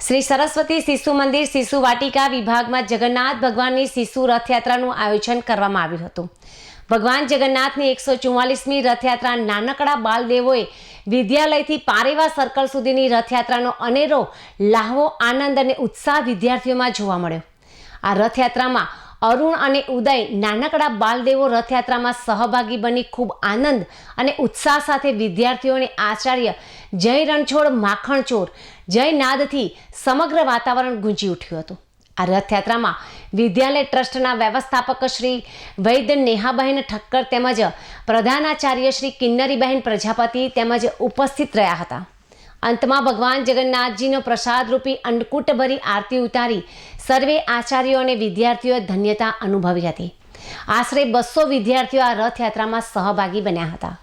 શ્રી સરસ્વતી શિશુ મંદિર શિશુ વાટિકા વિભાગમાં જગન્નાથ ભગવાનની શિશુ રથયાત્રાનું આયોજન કરવામાં આવ્યું હતું। ભગવાન જગન્નાથની 144મી રથયાત્રા નાનકડા બાલદેવોએ વિદ્યાલયથી પારેવા સર્કલ સુધીની રથયાત્રાનો અનેરો લાહવો, આનંદ અને ઉત્સાહ વિદ્યાર્થીઓમાં જોવા મળ્યો। આ રથયાત્રામાં અરુણ અને ઉદય નાનકડા બાલદેવો રથયાત્રામાં સહભાગી બની ખૂબ આનંદ અને ઉત્સાહ સાથે વિદ્યાર્થીઓ અને આચાર્ય જય રણછોડ માખણચોર જય નાદથી સમગ્ર વાતાવરણ ગુંજી ઉઠ્યું હતું। આ રથયાત્રામાં વિદ્યાલય ટ્રસ્ટના વ્યવસ્થાપક શ્રી વૈદ્ય નેહાબહેન ઠક્કર તેમજ પ્રધાનાચાર્ય શ્રી કિન્નરીબહેન પ્રજાપતિ તેમજ ઉપસ્થિત રહ્યા હતા। અંતમાં ભગવાન જગન્નાથજીનો પ્રસાદ રૂપી અન્નકૂટભરી આરતી ઉતારી સર્વે આચાર્યો અને વિદ્યાર્થીઓએ ધન્યતા અનુભવી હતી। આશરે 200 વિદ્યાર્થીઓ આ રથયાત્રામાં સહભાગી બન્યા હતા।